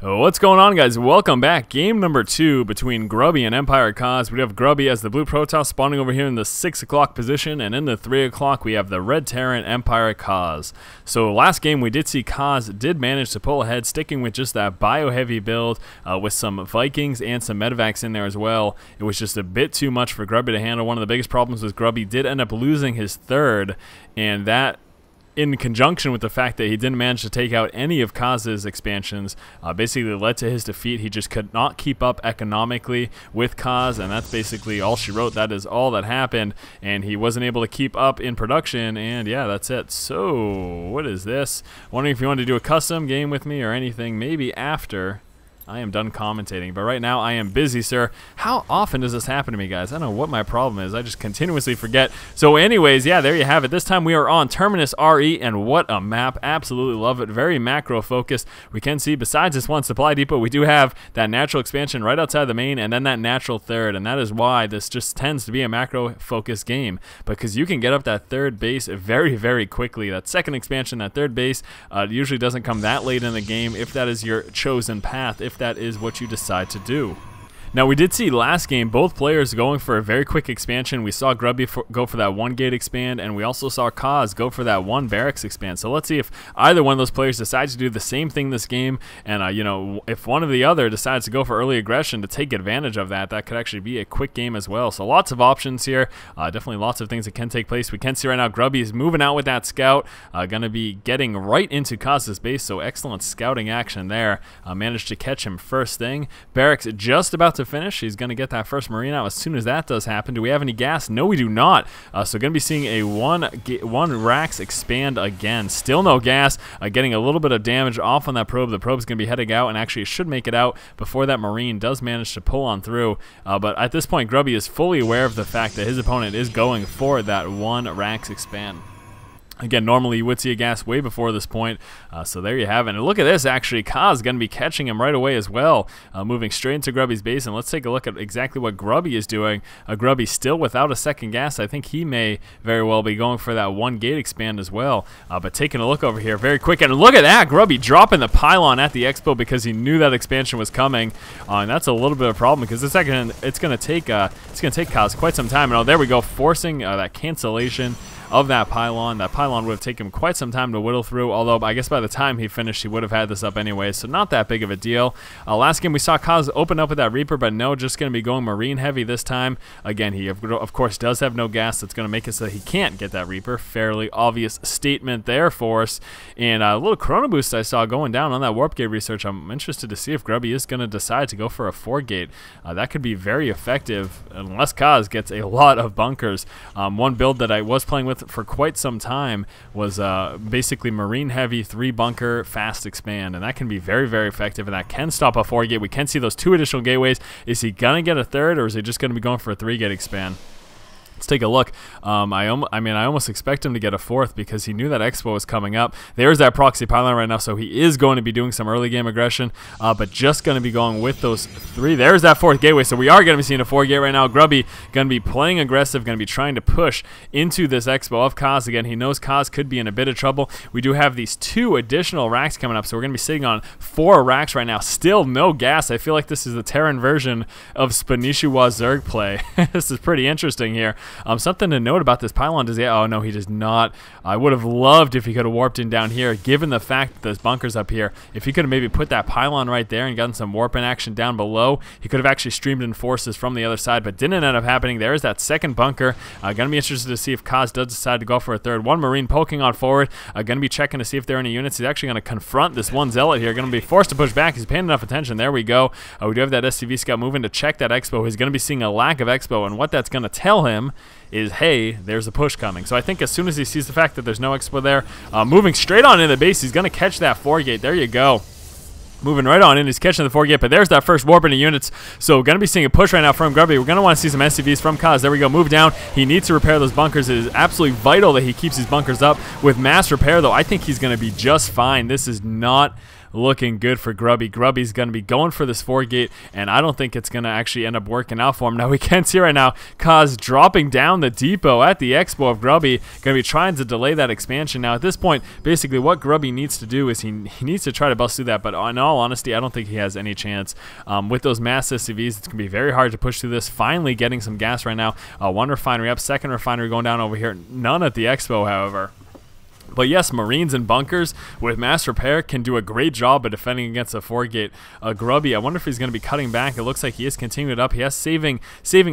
What's going on, guys? Welcome back. Game number 2 between Grubby and Empire Kaz. We have Grubby as the blue Protoss spawning over here in the 6 o'clock position, and in the 3 o'clock we have the red Terran Empire Kaz. So last game we did see Kaz did manage to pull ahead, sticking with just that bio-heavy build with some Vikings and some medevacs in there as well. It was just a bit too much for Grubby to handle. One of the biggest problems was Grubby did end up losing his third, and that in conjunction with the fact that he didn't manage to take out any of Kaz's expansions, basically led to his defeat. He just could not keep up economically with Kaz, and that's basically all she wrote. That is all that happened, and he wasn't able to keep up in production, and yeah, that's it. So, what is this? Wondering if you want to do a custom game with me or anything, maybe after I am done commentating, but right now I am busy, sir. How often does this happen to me, guys? I don't know what my problem is. I just continuously forget. So anyways, yeah, there you have it. This time we are on Terminus RE, and what a map. Absolutely love it. Very macro focused. We can see besides this one supply depot, we do have that natural expansion right outside the main, and then that natural third, and that is why this just tends to be a macro focused game, because you can get up that third base very, very quickly. That second expansion, that third base, usually doesn't come that late in the game if that is your chosen path, if that is what you decide to do. Now, we did see last game both players going for a very quick expansion. We saw Grubby go for that 1 gate expand, and we also saw Kaz go for that 1 barracks expand. So let's see if either one of those players decides to do the same thing this game, and you know, if one or the other decides to go for early aggression to take advantage of that, that could actually be a quick game as well. So lots of options here, definitely lots of things that can take place. We can see right now Grubby is moving out with that scout, gonna be getting right into Kaz's base, so excellent scouting action there. Managed to catch him first thing. Barracks just about to finish. He's going to get that first marine out as soon as that does happen. Do we have any gas? No, we do not. So going to be seeing a one racks expand again. Still no gas. Getting a little bit of damage off on that probe. The probe is going to be heading out, and actually should make it out before that marine does manage to pull on through. But at this point, Grubby is fully aware of the fact that his opponent is going for that 1 racks expand. Again, normally you would see a gas way before this point, so there you have it. And look at this, actually. Kaz is going to be catching him right away as well, moving straight into Grubby's base. And let's take a look at exactly what Grubby is doing. Grubby still without a second gas. I think he may very well be going for that 1 gate expand as well. But taking a look over here very quick, and look at that, Grubby dropping the pylon at the expo because he knew that expansion was coming. And that's a little bit of a problem because it's going to take Kaz quite some time. And oh, there we go, forcing that cancellation of that pylon. That pylon would have taken him quite some time to whittle through, although I guess by the time he finished he would have had this up anyway, so not that big of a deal. Last game we saw Kaz open up with that Reaper, but no, just going to be going marine heavy this time. Again, he of course does have no gas. That's going to make it so that he can't get that Reaper. Fairly obvious statement there for us. And a little chrono boost I saw going down on that warp gate research. I'm interested to see if Grubby is going to decide to go for a 4 gate. That could be very effective unless Kaz gets a lot of bunkers. One build that I was playing with for quite some time was basically marine heavy 3 bunker fast expand, and that can be very, very effective, and that can stop a 4 gate. We can see those 2 additional gateways. Is he gonna get a third, or is he just gonna be going for a 3 gate expand? Let's take a look. I mean, I almost expect him to get a 4th because he knew that expo was coming up. There's that proxy pylon right now, so he is going to be doing some early game aggression, but just going to be going with those 3. There's that 4th gateway, so we are going to be seeing a 4 gate right now. Grubby going to be playing aggressive, going to be trying to push into this expo of Kaz. Again, he knows Kaz could be in a bit of trouble. We do have these 2 additional racks coming up, so we're going to be sitting on 4 racks right now. Still no gas. I feel like this is the Terran version of Spanishiwa Zerg play. This is pretty interesting here. Something to note about this pylon, oh no, he does not. I would have loved if he could have warped in down here, given the fact that there's bunkers up here. If he could have maybe put that pylon right there and gotten some warp in action down below, he could have actually streamed in forces from the other side, but didn't end up happening. There's that second bunker. Gonna be interested to see if Kaz does decide to go for a 3rd. 1 marine poking on forward. Gonna be checking to see if there are any units. He's actually gonna confront this 1 zealot here. Gonna be forced to push back. He's paying enough attention. There we go. We do have that SCV scout moving to check that expo. He's gonna be seeing a lack of expo, and what that's gonna tell him is, hey, there's a push coming. So I think as soon as he sees the fact that there's no expo there, moving straight on in the base, he's going to catch that 4 gate. There you go. Moving right on in, he's catching the 4 gate, but there's that first warp into units. So going to be seeing a push right now from Grubby. We're going to want to see some SCVs from Kaz. There we go, move down. He needs to repair those bunkers. It is absolutely vital that he keeps these bunkers up. With mass repair, though, I think he's going to be just fine. This is not looking good for Grubby. Grubby's going to be going for this 4-gate, and I don't think it's going to actually end up working out for him. Now we can see right now Kaz dropping down the depot at the expo of Grubby, going to be trying to delay that expansion. Now at this point, basically what Grubby needs to do is he needs to try to bust through that, but in all honesty, I don't think he has any chance. With those mass SCVs, it's going to be very hard to push through this. Finally getting some gas right now. One refinery up, second refinery going down over here. None at the expo, however. But yes, Marines and bunkers with mass repair can do a great job of defending against a 4-gate. Grubby, I wonder if he's going to be cutting back. It looks like he is continuing it up. He is saving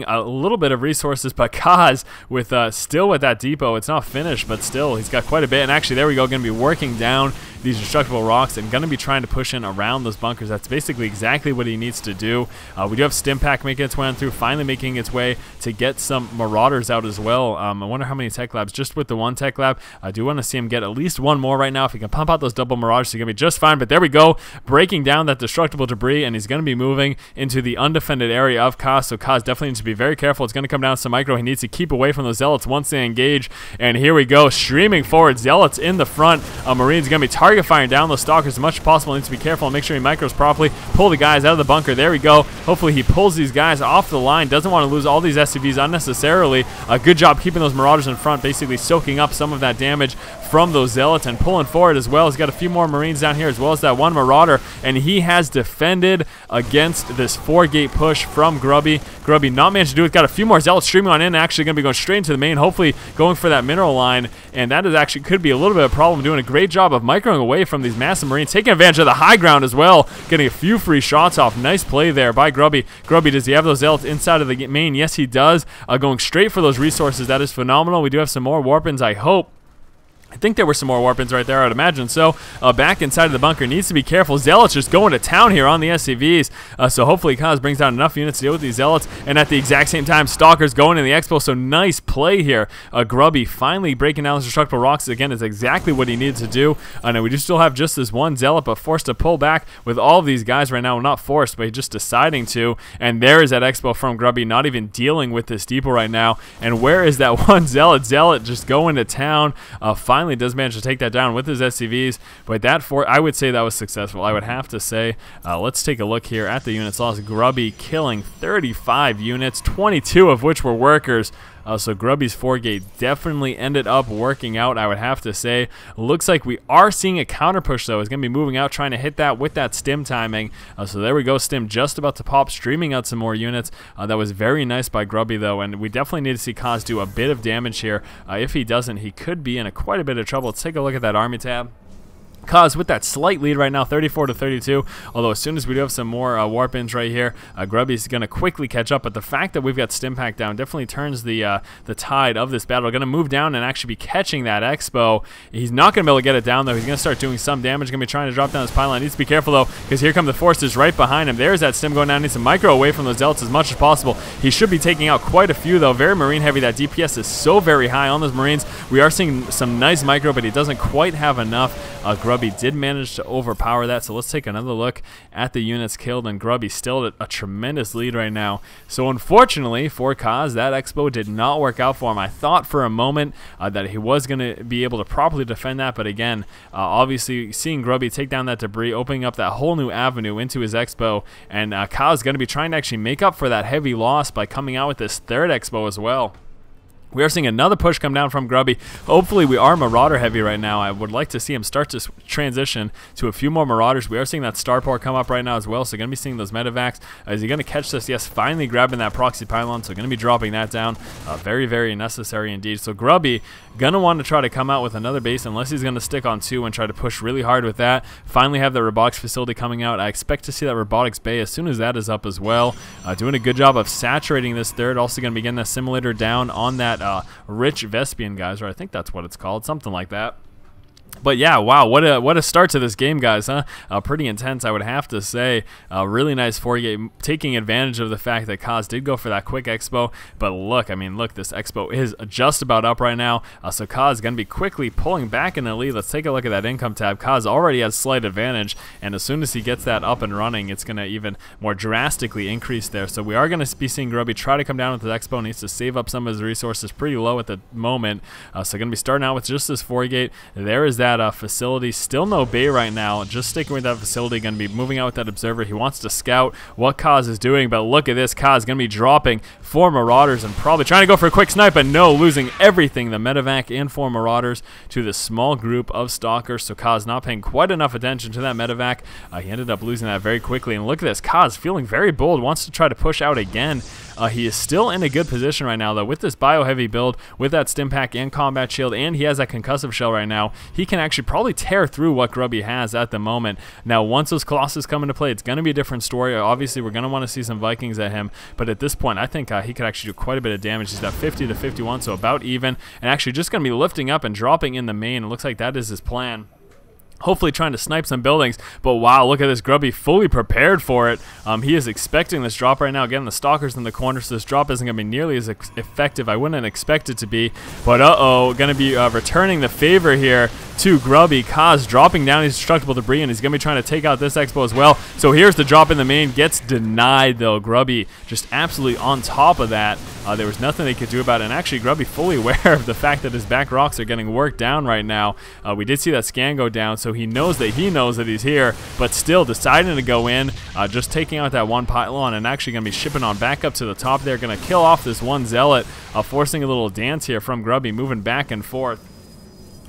a little bit of resources, but Kaz with still with that depot. It's not finished, but still he's got quite a bit. And actually, there we go, going to be working down these destructible rocks and going to be trying to push in around those bunkers. That's basically exactly what he needs to do. We do have Stimpack making its way on through, finally making its way to get some Marauders out as well. I wonder how many tech labs. Just with the one tech lab, I do want to see him get at least one more right now. If he can pump out those double Marauders, he's going to be just fine. But there we go, breaking down that destructible debris, and he's going to be moving into the undefended area of Kaz. So Kaz definitely needs to be very careful. It's going to come down to some micro. He needs to keep away from those Zealots once they engage. And here we go, streaming forward. Zealots in the front. Marines going to be target firing down those stalkers as much as possible. Needs to be careful and make sure he micros properly. Pull the guys out of the bunker. There we go. Hopefully he pulls these guys off the line. Doesn't want to lose all these SCVs unnecessarily. A good job keeping those Marauders in front, basically soaking up some of that damage from those Zealots and pulling forward as well. He's got a few more Marines down here as well as that one Marauder, and he has defended against this 4-gate push from Grubby. Grubby not managed to do it. Got a few more Zealots streaming on in, actually going to be going straight into the main, hopefully going for that mineral line, and that is actually could be a little bit of a problem. Doing a great job of microing away from these massive Marines, taking advantage of the high ground as well, getting a few free shots off. Nice play there by Grubby. Grubby, does he have those Zealots inside of the main? Yes, he does. Going straight for those resources. That is phenomenal. We do have some more Warpins, I hope. I think there were some more Warpins right there, I'd imagine. So, back inside of the bunker. Needs to be careful. Zealots just going to town here on the SCVs. So, hopefully, Kaz brings down enough units to deal with these Zealots. And at the exact same time, Stalkers going in the Expo. So, nice play here. Grubby finally breaking down those destructible rocks. Again, is exactly what he needed to do. And we do still have just this one Zealot, but forced to pull back with all of these guys right now. Well, not forced, but just deciding to. And there is that Expo from Grubby, not even dealing with this depot right now. And where is that one Zealot? Zealot just going to town. Finally does manage to take that down with his SCVs, but I would say that was successful. I would have to say. Let's take a look here at the units lost. Grubby killing 35 units, 22 of which were workers. So Grubby's 4-gate definitely ended up working out, I would have to say. Looks like we are seeing a counter push, though. He's going to be moving out, trying to hit that with that stim timing. So there we go, stim just about to pop, streaming out some more units. That was very nice by Grubby, though, and we definitely need to see Kaz do a bit of damage here. If he doesn't, he could be in quite a bit of trouble. Let's take a look at that army tab. Kaz with that slight lead right now, 34-32. Although as soon as we do have some more Warpins right here, Grubby's going to quickly catch up. But the fact that we've got Stimpack down definitely turns the tide of this battle. Going to move down and actually be catching that Expo. He's not going to be able to get it down, though. He's going to start doing some damage. Going to be trying to drop down his pylon. Needs to be careful, though, because here come the forces right behind him. There's that stim going down. Needs to micro away from those Zealots as much as possible. He should be taking out quite a few, though. Very Marine heavy. That DPS is so very high on those Marines. We are seeing some nice micro, but he doesn't quite have enough. Grubby did manage to overpower that. So let's take another look at the units killed, and Grubby still at a tremendous lead right now. So unfortunately for Kaz, that Expo did not work out for him. I thought for a moment that he was going to be able to properly defend that, but again, obviously seeing Grubby take down that debris, opening up that whole new avenue into his Expo, and Kaz is going to be trying to actually make up for that heavy loss by coming out with this third Expo as well. We are seeing another push come down from Grubby. Hopefully we are Marauder heavy right now. I would like to see him start to transition to a few more Marauders. We are seeing that Starport come up right now as well, so going to be seeing those medevacs. Is he going to catch this? Yes, finally grabbing that proxy pylon, so going to be dropping that down. Very, very necessary indeed. So Grubby going to want to try to come out with another base unless he's going to stick on 2 and try to push really hard with that. Finally have the robotics facility coming out. I expect to see that robotics bay as soon as that is up as well. Doing a good job of saturating this third. Also going to be getting that simulator down on that Rich Vespian, guys, or I think that's what it's called, something like that. But yeah, wow, what a start to this game, guys, huh? Pretty intense, I would have to say. Really nice 4-gate, taking advantage of the fact that Kaz did go for that quick Expo. But look, I mean, look, this Expo is just about up right now. So Kaz is going to be quickly pulling back in the lead. Let's take a look at that income tab. Kaz already has slight advantage, and as soon as he gets that up and running, it's going to even more drastically increase there. So we are going to be seeing Grubby try to come down with the Expo. Needs to save up some of his resources, pretty low at the moment. So going to be starting out with just this 4-gate. There is that facility. Still no bait right now. Just sticking with that facility. Going to be moving out with that observer. He wants to scout what Kaz is doing, but look at this. Kaz going to be dropping 4 Marauders and probably trying to go for a quick snipe, but no, losing everything. The medevac and 4 Marauders to the small group of Stalkers. So Kaz not paying quite enough attention to that medevac. He ended up losing that very quickly. And look at this. Kaz feeling very bold. Wants to try to push out again. He is still in a good position right now, though, with this bio-heavy build, with that stim pack and combat shield, and he has that concussive shell right now. He can actually probably tear through what Grubby has at the moment. Now, once those Colossus come into play, it's going to be a different story. Obviously, we're going to want to see some Vikings at him, but at this point, I think he could actually do quite a bit of damage. He's got 50 to 51, so about even, and actually just going to be lifting up and dropping in the main. It looks like that is his plan. Hopefully trying to snipe some buildings, but wow, look at this. Grubby fully prepared for it. He is expecting this drop right now. Again, the Stalkers in the corner, so this drop isn't going to be nearly as effective. I wouldn't expect it to be, but going to be returning the favor here to Grubby. Kaz dropping down his destructible debris, and he's going to be trying to take out this Expo as well. So here's the drop in the main. Gets denied, though. Grubby just absolutely on top of that. There was nothing they could do about it, and actually Grubby fully aware of the fact that his back rocks are getting worked down right now. We did see that scan go down, so he knows that he's here, but still deciding to go in, just taking out that one pylon and actually going to be shipping on back up to the top there. Going to kill off this one Zealot, forcing a little dance here from Grubby, moving back and forth.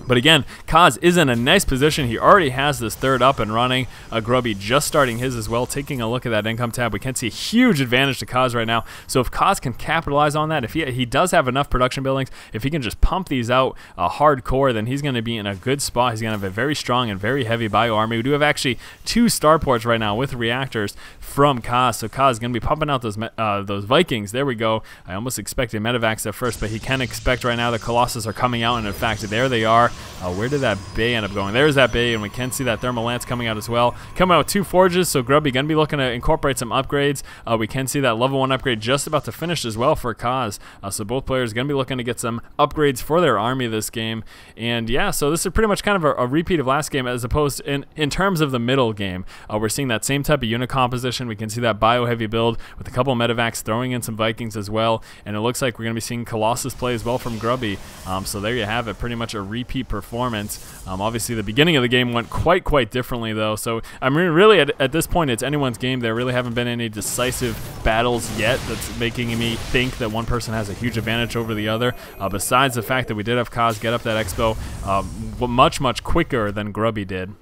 But again, Kaz is in a nice position. He already has this third up and running. Grubby just starting his as well. Taking a look at that income tab, we can see a huge advantage to Kaz right now. So if Kaz can capitalize on that, if he does have enough production buildings, if he can just pump these out hardcore, then he's going to be in a good spot. He's going to have a very strong and very heavy bio army. We do have actually 2 starports right now with reactors from Kaz. So Kaz is going to be pumping out those Vikings. There we go. I almost expected medevacs at first, but he can expect right now the Colossus are coming out, and in fact, there they are. Where did that bay end up going? There's that bay, and we can see that thermal lance coming out as well. Coming out with 2 forges, so Grubby going to be looking to incorporate some upgrades. We can see that level 1 upgrade just about to finish as well for Kaz. So both players going to be looking to get some upgrades for their army this game. And yeah, so this is pretty much kind of a repeat of last game, as opposed in terms of the middle game. We're seeing that same type of unit composition. We can see that bio-heavy build with a couple of medevacs throwing in some Vikings as well. And it looks like we're going to be seeing Colossus play as well from Grubby. So there you have it, pretty much a repeat performance. Obviously, the beginning of the game went quite differently, though. So I mean, really, at this point, it's anyone's game. There really haven't been any decisive battles yet that's making me think that one person has a huge advantage over the other. Besides the fact that we did have Kaz get up that Expo much quicker than Grubby did.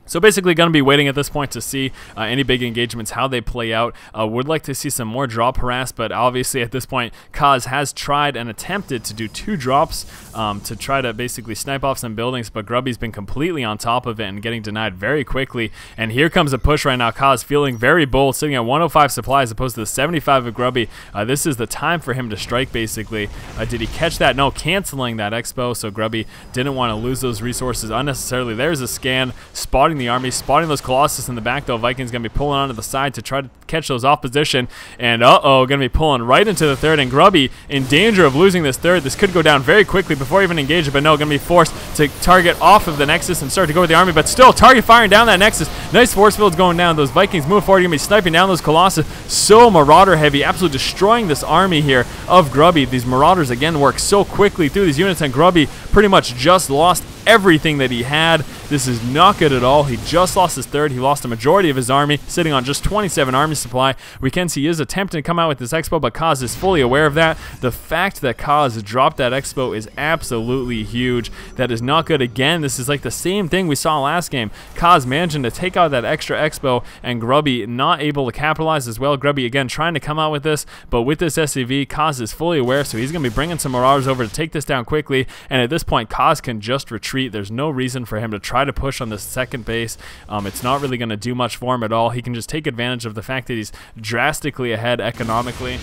So basically going to be waiting at this point to see any big engagements, how they play out. Would like to see some more drop harass, but obviously at this point, Kaz has tried and attempted to do 2 drops to try to basically snipe off some buildings, but Grubby's been completely on top of it and getting denied very quickly. And here comes a push right now. Kaz feeling very bold, sitting at 105 supply as opposed to the 75 of Grubby. This is the time for him to strike, basically. Did he catch that? No, canceling that Expo, so Grubby didn't want to lose those resources unnecessarily. There's a scan, spotting the army, spotting those Colossus in the back, though. Vikings going to be pulling onto the side to try to catch those off position, and going to be pulling right into the third, and Grubby in danger of losing this third. This could go down very quickly before even engaging, but no, going to be forced to target off of the Nexus and start to go with the army, but still target firing down that Nexus. Nice force fields going down. Those Vikings move forward. You're going to be sniping down those Colossus. So Marauder heavy, absolutely destroying this army here of Grubby. These Marauders again work so quickly through these units, and Grubby pretty much just lost everything that he had. This is not good at all. He just lost his third. He lost a majority of his army, sitting on just 27 army supply. We can see he is attempting to come out with this Expo, but Kaz is fully aware of that. The fact that Kaz dropped that Expo is absolutely huge. That is not good. Again, this is like the same thing we saw last game. Kaz managing to take out that extra Expo, and Grubby not able to capitalize as well. Grubby again trying to come out with this, but with this SCV, Kaz is fully aware, so he's going to be bringing some Marauders over to take this down quickly. And at this point, Kaz can just retreat. There's no reason for him to try to push on this second base. It's not really going to do much for him at all. He can just take advantage of the fact that he's drastically ahead economically.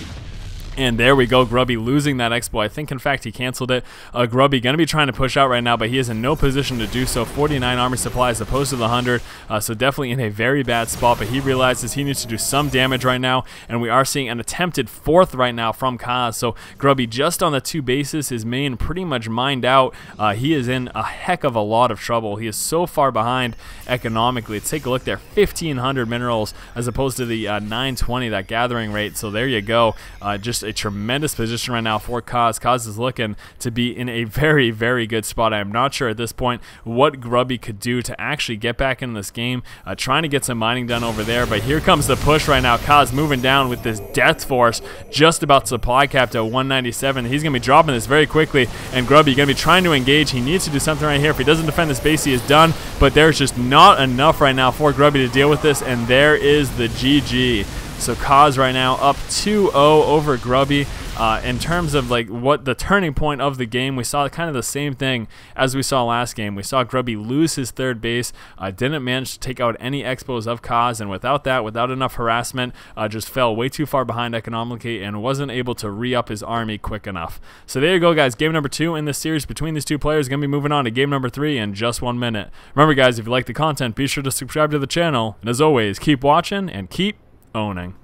And there we go, Grubby losing that Expo. I think, in fact, he canceled it. Grubby going to be trying to push out right now, but he is in no position to do so. 49 army supply as opposed to the 100, so definitely in a very bad spot, but he realizes he needs to do some damage right now, and we are seeing an attempted 4th right now from Kaz. So Grubby just on the 2 bases, his main pretty much mined out. He is in a heck of a lot of trouble. He is so far behind economically. Let's take a look there. 1,500 minerals as opposed to the 920, that gathering rate. So there you go. Just a tremendous position right now for Kaz. Kaz is looking to be in a very, very good spot. I am not sure at this point what Grubby could do to actually get back in this game, trying to get some mining done over there, but here comes the push right now. Kaz moving down with this Death Force, just about supply capped at 197. He's going to be dropping this very quickly, and Grubby going to be trying to engage. He needs to do something right here. If he doesn't defend this base, he is done, but there's just not enough right now for Grubby to deal with this, and there is the GG. So Kaz right now up 2-0 over Grubby. In terms of like what the turning point of the game, we saw kind of the same thing as we saw last game. We saw Grubby lose his third base, didn't manage to take out any expos of Kaz, and without that, without enough harassment, just fell way too far behind economically and wasn't able to re-up his army quick enough. So there you go, guys. Game number 2 in this series between these two players. Going to be moving on to game number 3 in just 1 minute. Remember, guys, if you like the content, be sure to subscribe to the channel, and as always, keep watching and keep owning.